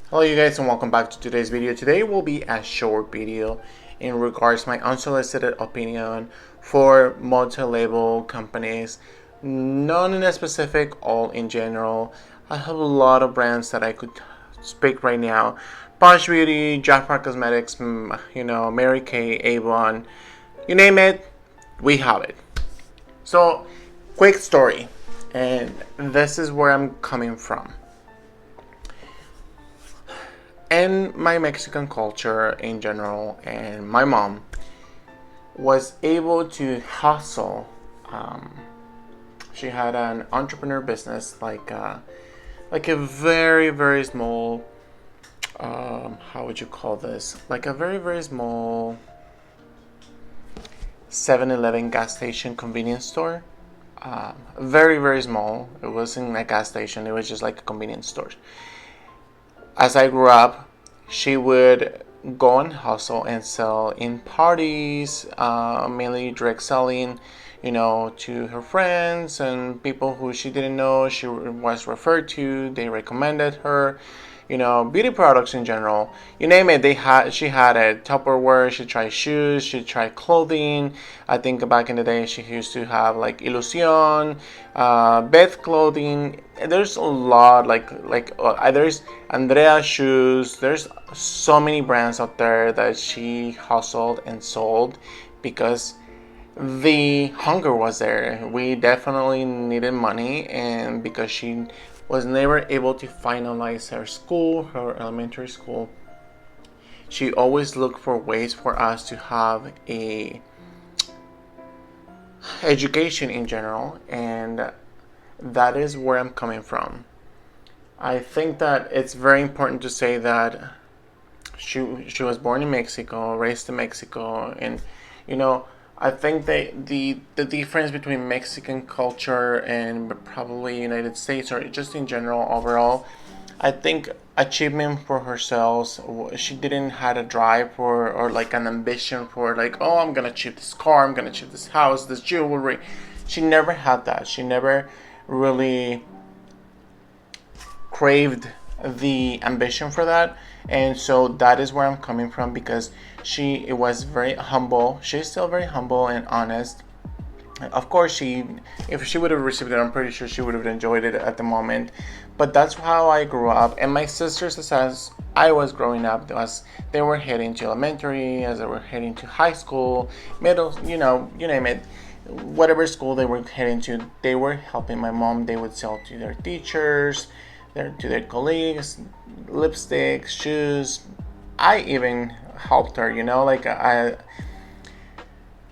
Hello you guys and welcome back to today's video. Today will be a short video in regards to my unsolicited opinion for multi-label companies. None in a specific, all in general. I have a lot of brands that I could speak right now. Posh Beauty, Jafra Cosmetics, Mary Kay, Avon, you name it, we have it. So, quick story, and this is where I'm coming from. And my Mexican culture in general, and my mom was able to hustle. She had an entrepreneur business, like a very very small. How would you call this? Like a very very small 7-Eleven gas station convenience store. Very very small. It wasn't a gas station. It was just like a convenience store. As I grew up, she would go and hustle and sell in parties, mainly direct selling, to her friends and people who she didn't know. She was referred to. They recommended her, beauty products in general. You name it, she had it. Tupperware. She tried shoes. She tried clothing. I think back in the day she used to have like Ilusion, Beth clothing. There's a lot there's Andrea shoes. There's so many brands out there that she hustled and sold because the hunger was there. We definitely needed money, and because she was never able to finalize her school, her elementary school, she always looked for ways for us to have a education in general, and that is where I'm coming from. I think that it's very important to say that she was born in Mexico, raised in Mexico, and you know I think that the difference between Mexican culture and probably United States or just in general overall, I think achievement for herself. She didn't had a drive for or like an ambition for like, oh, I'm gonna achieve this car, I'm gonna achieve this house, this jewelry. She never had that. She never really craved the ambition for that, and so that is where I'm coming from because she it was very humble. She's still very humble and honest. Of course, if she would have received it, I'm pretty sure she would have enjoyed it at the moment. But that's how I grew up, and my sisters, as I was growing up, as they were heading to elementary, as they were heading to high school, middle, you name it, whatever school they were heading to, they were helping my mom. They would sell to their teachers, to their colleagues, lipsticks, shoes. I even helped her,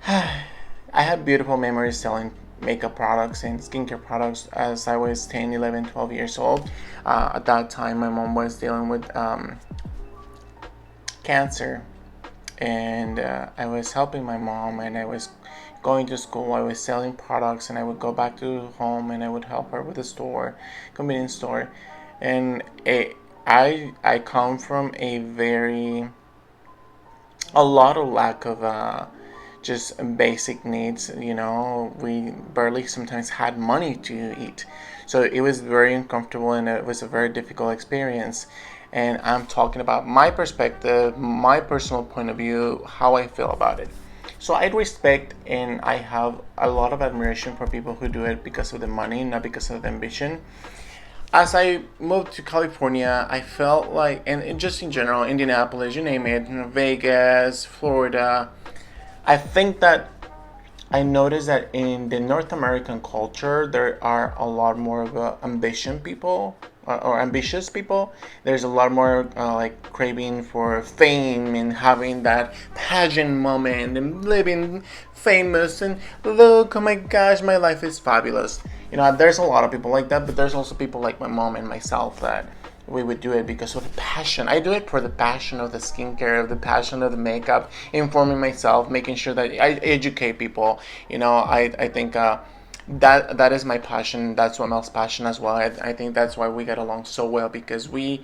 I have beautiful memories selling makeup products and skincare products as I was 10, 11, 12 years old. At that time, my mom was dealing with cancer, and I was helping my mom, and I was going to school. I was selling products, and I would go back to home, and I would help her with the store, convenience store, and I come from a lot of lack of just basic needs. We barely sometimes had money to eat, so it was very uncomfortable and it was a very difficult experience. And I'm talking about my perspective, my personal point of view, how I feel about it. So I respect and I have a lot of admiration for people who do it because of the money, not because of the ambition. As I moved to California, I felt like, and just in general, Indianapolis, you name it, Vegas, Florida, I think that I noticed that in the North American culture, there are a lot more of ambition people or ambitious people. There's a lot more like craving for fame and having that pageant moment and living famous and look, oh my gosh, my life is fabulous. There's a lot of people like that, but there's also people like my mom and myself that we would do it because of the passion. I do it for the passion of the skincare, of the passion of the makeup, informing myself, making sure that I educate people. I think that is my passion. That's what Mel's passion as well. I think that's why we get along so well because we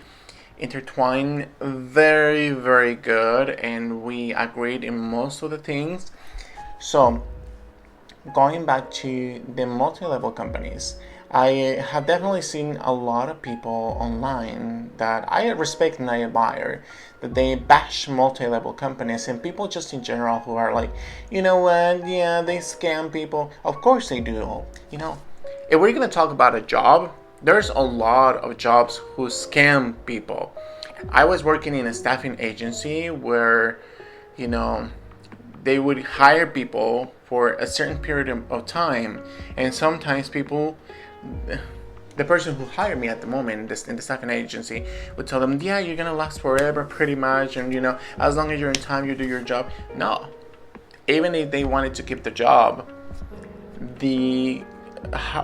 intertwine very, very good and we agreed in most of the things. So, going back to the multi-level companies, I have definitely seen a lot of people online that I respect and I admire, that they bash multi-level companies and people just in general who are like, you know what, yeah, they scam people. Of course they do. You know, if we're gonna talk about a job, there's a lot of jobs who scam people. I was working in a staffing agency where, you know, they would hire people for a certain period of time, and sometimes people, the person who hired me at the moment in the staffing agency, would tell them, yeah, you're gonna last forever pretty much, and you know, as long as you're in time, you do your job. No, even if they wanted to keep the job, the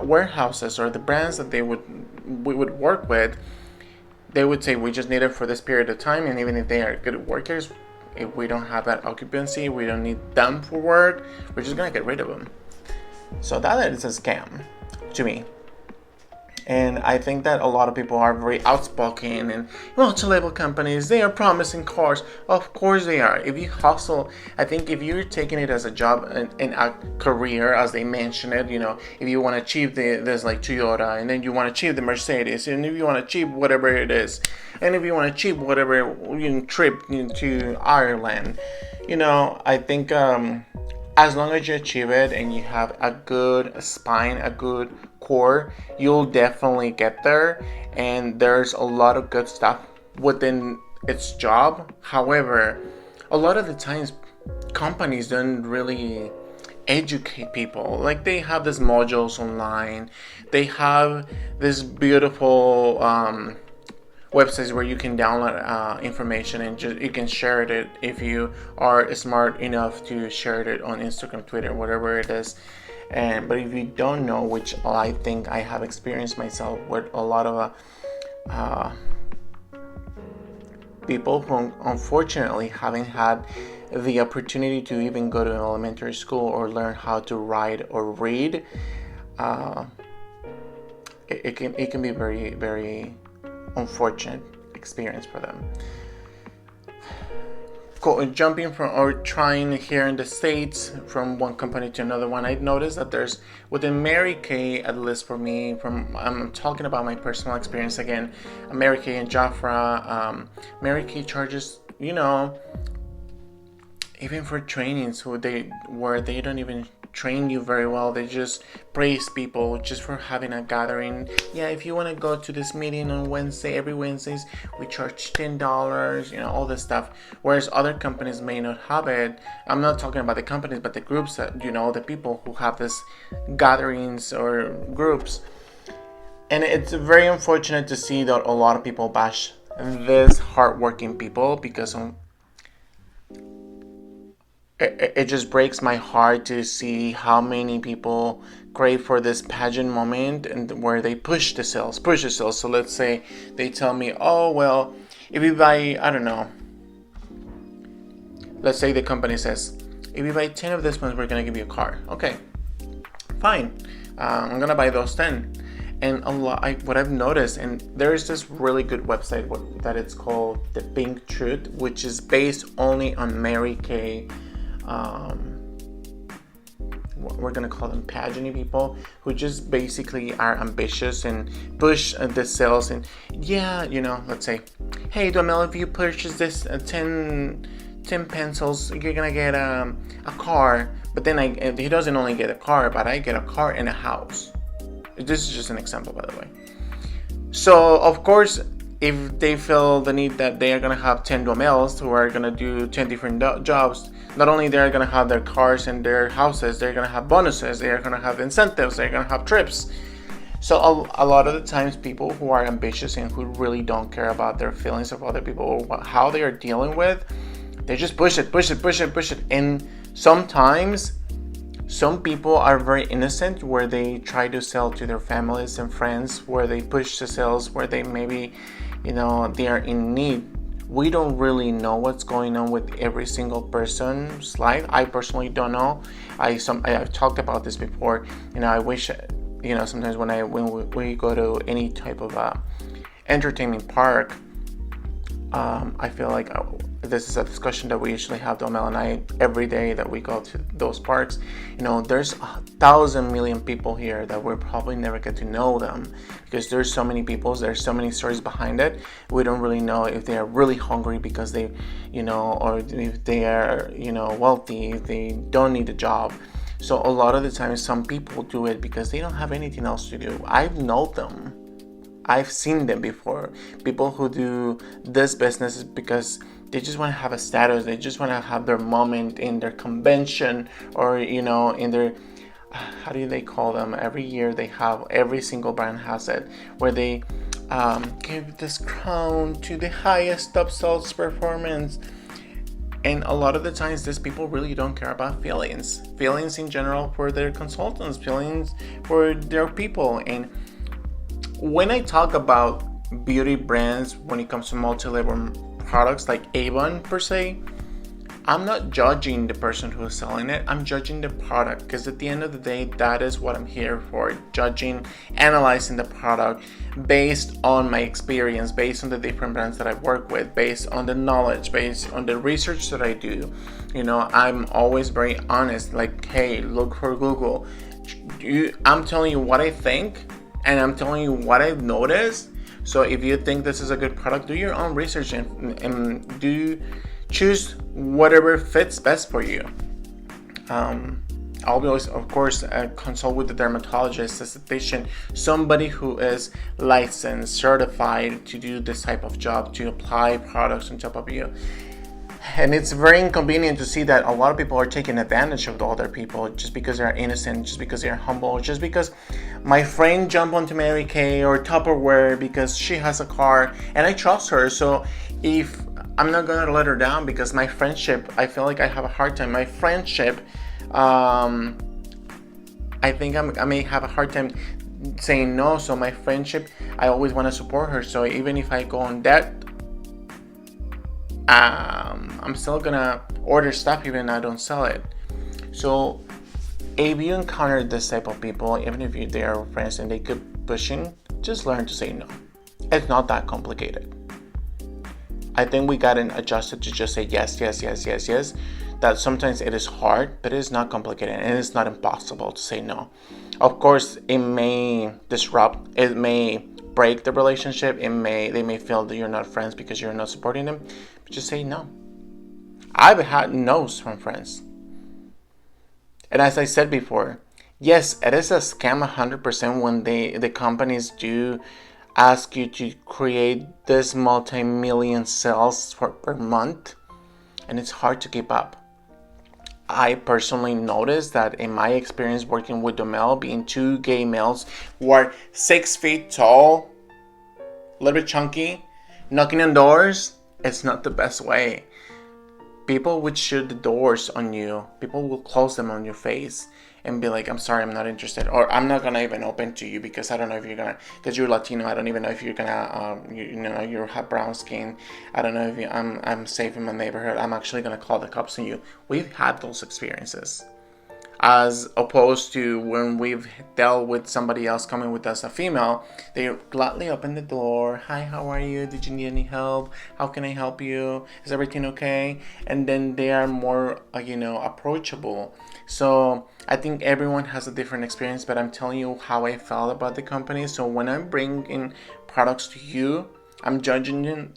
warehouses or the brands that we would work with, they would say we just need it for this period of time, and even if they are good workers, if we don't have that occupancy, we don't need them for work, we're just gonna get rid of them. So that is a scam to me. And I think that a lot of people are very outspoken, and multi-level companies, they are promising cars. Of course they are. If you hustle, I think if you're taking it as a job and a career, as they mention it, you know, if you want to achieve there's like Toyota, and then you want to achieve the Mercedes, and if you want to achieve whatever it is, and if you want to achieve whatever trip to Ireland, you know, I think as long as you achieve it and you have a good spine, a good core, you'll definitely get there. And there's a lot of good stuff within its job. However, a lot of the times companies don't really educate people. Like, they have these modules online, they have this beautiful websites where you can download information and you can share it if you are smart enough to share it on Instagram, Twitter, whatever it is. But if you don't know, which I think I have experienced myself with a lot of people who unfortunately haven't had the opportunity to even go to elementary school or learn how to write or read, it can be very, very unfortunate experience for them. Jumping from or trying here in the States from one company to another one, I noticed that there's within Mary Kay, at least for me, I'm talking about my personal experience again, Mary Kay and Jafra, Mary Kay charges, you know, even for trainings where they don't even train you very well. They just praise people just for having a gathering. Yeah, if you want to go to this meeting on Wednesday, every Wednesdays we charge $10, you know, all this stuff. Whereas other companies may not have it. I'm not talking about the companies, but the groups that, you know, the people who have this gatherings or groups. And it's very unfortunate to see that a lot of people bash these hardworking people because it just breaks my heart to see how many people crave for this pageant moment and where they push the sales. So let's say they tell me, oh, well, if you buy, I don't know, let's say the company says, if you buy 10 of this ones, we're going to give you a car. Okay, fine. I'm going to buy those 10. And what I've noticed, and there's this really good website that it's called The Pink Truth, which is based only on Mary Kay. We're gonna call them pageant people who just basically are ambitious and push the sales. And yeah, you know, let's say, hey Domel, if you purchase this 10 pencils, you're gonna get a car. But then he doesn't only get a car, but I get a car and a house. This is just an example, by the way. So of course, if they feel the need that they are going to have 10 Domels who are going to do 10 different jobs, not only they're going to have their cars and their houses, they're going to have bonuses, they're going to have incentives, they're going to have trips. So a lot of the times people who are ambitious and who really don't care about their feelings of other people or how they are dealing with, they just push it. And sometimes some people are very innocent where they try to sell to their families and friends, where they push the sales, where they maybe, you know, they are in need. We don't really know what's going on with every single person's life. I personally don't know. I've talked about this before. You know, I wish, you know, sometimes when we go to any type of entertainment park, I feel like this is a discussion that we usually have, Domel and I, every day that we go to those parks. There's 1,000 million people here that we'll probably never get to know them, because there's so many people, there's so many stories behind it. We don't really know if they are really hungry because they, or if they are, wealthy, if they don't need a job. So a lot of the time, some people do it because they don't have anything else to do. I know them. I've seen them before. People who do this business because they just want to have a status. They just want to have their moment in their convention, or in their, how do they call them? Every year they have, every single brand has it, where they give this crown to the highest top sales performance. And a lot of the times, these people really don't care about feelings in general for their consultants, feelings for their people. And when I talk about beauty brands, when it comes to multi-level products like Avon per se, I'm not judging the person who is selling it. I'm judging the product, because at the end of the day, that is what I'm here for. Judging, analyzing the product based on my experience, based on the different brands that I work with, based on the knowledge, based on the research that I do. I'm always very honest. Like, hey, look for Google. I'm telling you what I think, and I'm telling you what I've noticed. So if you think this is a good product, do your own research and do choose whatever fits best for you. Always, of course, consult with the dermatologist, esthetician, somebody who is licensed, certified to do this type of job, to apply products on top of you. And it's very inconvenient to see that a lot of people are taking advantage of the other people just because they're innocent, just because they're humble, just because my friend jumped onto Mary Kay or Tupperware because she has a car and I trust her. So if I'm not gonna let her down, because my friendship, I feel like I have a hard time. My friendship, I think I may have a hard time saying no. So my friendship, I always want to support her. So even if I go on debt, I'm still gonna order stuff even if I don't sell it. So if you encounter this type of people, even if they are friends and they keep pushing, just learn to say no. It's not that complicated. I think we gotten adjusted to just say yes. That sometimes it is hard, but it is not complicated, and it's not impossible to say no. Of course, it may disrupt, it may break the relationship, they may feel that you're not friends because you're not supporting them, but just say no. I've had no's from friends. And as I said before, yes, it is a scam 100% when the companies do ask you to create this multi-million sales per month, and it's hard to keep up. I personally noticed that in my experience working with Domel, being two gay males who are 6 feet tall, a little bit chunky, knocking on doors, it's not the best way. People would shut the doors on you. People will close them on your face and be like, I'm sorry, I'm not interested. Or I'm not gonna even open to you because I don't know if you're gonna, because you're Latino, I don't even know if you're gonna, you have brown skin. I don't know if I'm safe in my neighborhood. I'm actually gonna call the cops on you. We've had those experiences. As opposed to when we've dealt with somebody else coming with us, a female, they gladly open the door. Hi, how are you? Did you need any help? How can I help you? Is everything okay? And then they are more, approachable. So I think everyone has a different experience, but I'm telling you how I felt about the company. So when I bring in products to you, I'm judging them,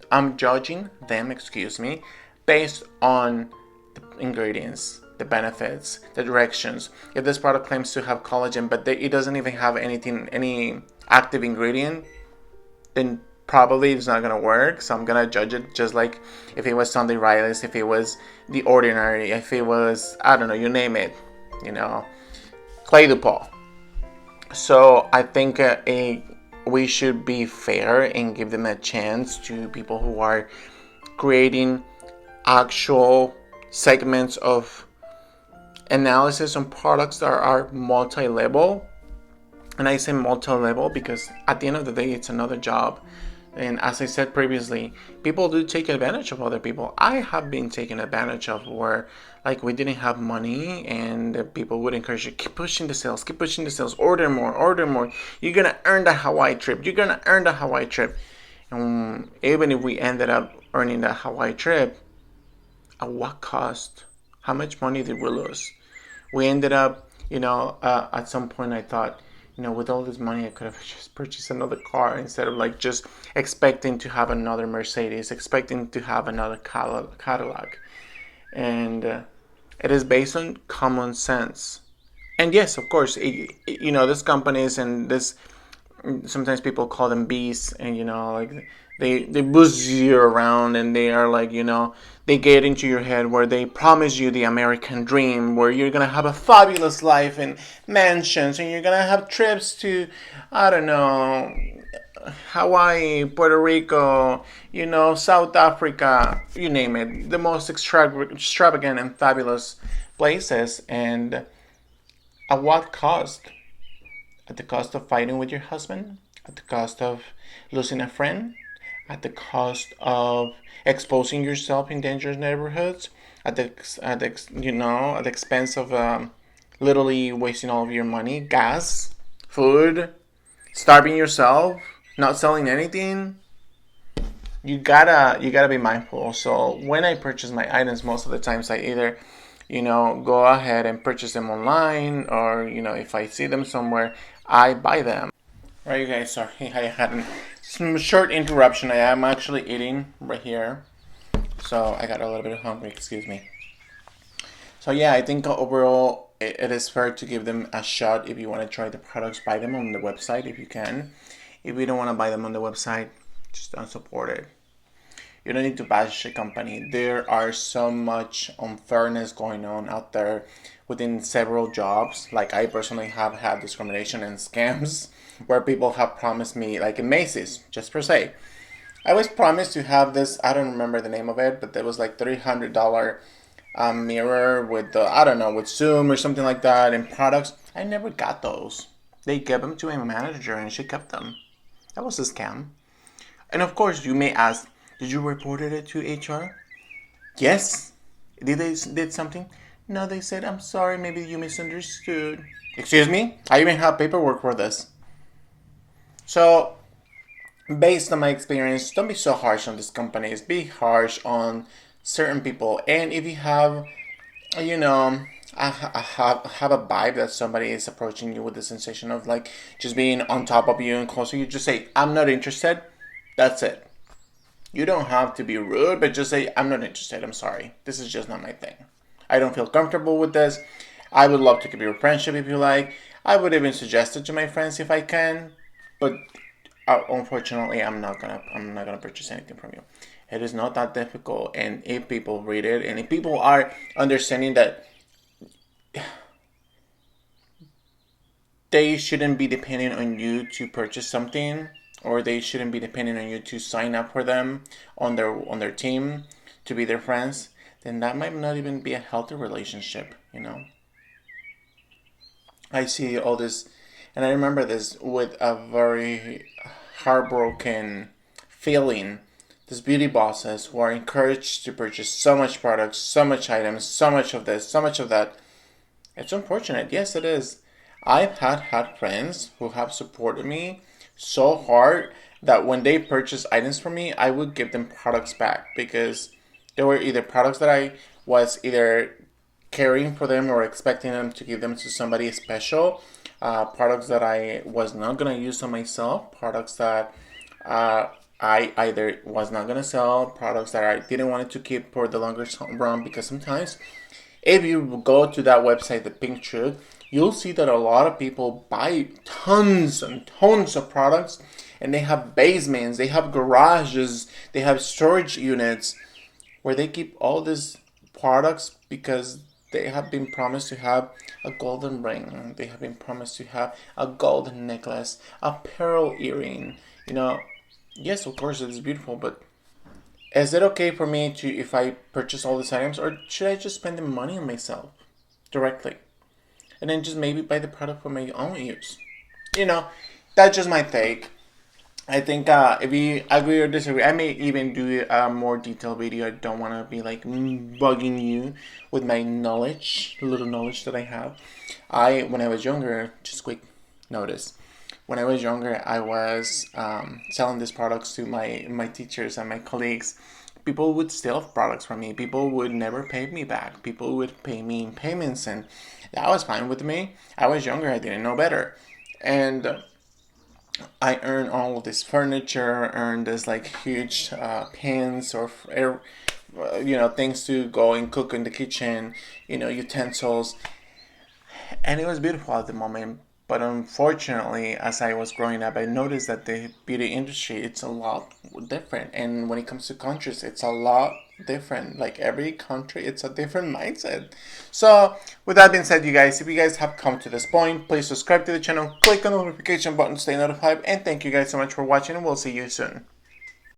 based on the ingredients, the benefits, the directions. If this product claims to have collagen, but it doesn't even have any active ingredient, then probably it's not gonna work. So I'm gonna judge it just like if it was Sunday Riley's, if it was The Ordinary, if it was, I don't know, you name it, Clé de Peau. So I think we should be fair and give them a chance to people who are creating actual segments of analysis on products that are multi-level. And I say multi-level because at the end of the day, it's another job. And as I said previously, people do take advantage of other people. I have been taken advantage of where we didn't have money and people would encourage you, keep pushing the sales, order more. You're going to earn the Hawaii trip. Even if we ended up earning that Hawaii trip, at what cost? How much money did we lose? We ended up, at some point I thought, with all this money, I could have just purchased another car instead of like just expecting to have another Mercedes, expecting to have another Cadillac. And it is based on common sense. And yes, of course, these companies and this, sometimes people call them beasts, and like they boost you around, and they are like, they get into your head where they promise you the American dream, where you're gonna have a fabulous life in mansions, and you're gonna have trips to, I don't know, Hawaii, Puerto Rico, South Africa, you name it, the most extravagant and fabulous places. And at what cost? At the cost of fighting with your husband? At the cost of losing a friend? At the cost of exposing yourself in dangerous neighborhoods? At the expense of literally wasting all of your money, gas, food, starving yourself, not selling anything? You gotta be mindful. So when I purchase my items, most of the times I either go ahead and purchase them online, or if I see them somewhere, I buy them. Right, you guys, sorry, I had some short interruption. I am actually eating right here, so I got a little bit hungry, excuse me. So yeah, I think overall it is fair to give them a shot. If you want to try the products, buy them on the website if you can. If you don't want to buy them on the website, just don't support it. You don't need to bash a company. There are so much unfairness going on out there within several jobs. Like, I personally have had discrimination and scams where people have promised me, like in Macy's, just per se. I was promised to have this, I don't remember the name of it, but it was like $300 mirror with the, I don't know, with Zoom or something like that, and products. I never got those. They gave them to my manager and she kept them. That was a scam. And of course, you may ask, did you report it to HR? Yes. Did they did something? No, they said, I'm sorry, maybe you misunderstood. Excuse me? I even have paperwork for this. So, based on my experience, don't be so harsh on these companies. Be harsh on certain people. And if you have, you know, have a vibe that somebody is approaching you with the sensation of like just being on top of you and close to you, just say, I'm not interested. That's it. You don't have to be rude, but just say, I'm not interested. I'm sorry. This is just not my thing. I don't feel comfortable with this. I would love to keep your friendship if you like. I would even suggest it to my friends if I can, but unfortunately, I'm not gonna purchase anything from you. It is not that difficult, and if people read it, and if people are understanding that they shouldn't be depending on you to purchase something, or they shouldn't be depending on you to sign up for them on their team to be their friends, then that might not even be a healthy relationship. I see all this, and I remember this with a very heartbroken feeling. These beauty bosses who are encouraged to purchase so much products, so much items, so much of this, so much of that. It's unfortunate. Yes, it is. I've had friends who have supported me so hard that when they purchase items from me, I would give them products back because they were either products that I was either caring for them or expecting them to give them to somebody special, products that I was not gonna use on myself, products that uh, I either was not gonna sell, products that I didn't want to keep for the longer run, because sometimes if you go to that website, the Pink Truth, you'll see that a lot of people buy tons and tons of products, and they have basements, they have garages, they have storage units where they keep all these products because they have been promised to have a golden ring, they have been promised to have a golden necklace, a pearl earring. Yes, of course, it is beautiful, but is it okay for me to, if I purchase all these items, or should I just spend the money on myself directly? And then just maybe buy the product for my own use? You know, that's just my take. I think if you agree or disagree, I may even do a more detailed video. I don't want to be like bugging you with my knowledge, the little knowledge that I have. When I was younger, just quick notice, when I was younger, I was selling these products to my teachers and my colleagues. People would steal products from me. People would never pay me back. People would pay me in payments, and that was fine with me. I was younger. I didn't know better, and I earned all of this furniture, earned this like huge pans or things to go and cook in the kitchen, utensils, and it was beautiful at the moment. But unfortunately, as I was growing up, I noticed that the beauty industry, it's a lot different, and when it comes to countries, it's a lot different. Like every country, it's a different mindset. So with that being said, you guys, if you guys have come to this point, please subscribe to the channel, click on the notification button, stay notified, and thank you guys so much for watching, and we'll see you soon.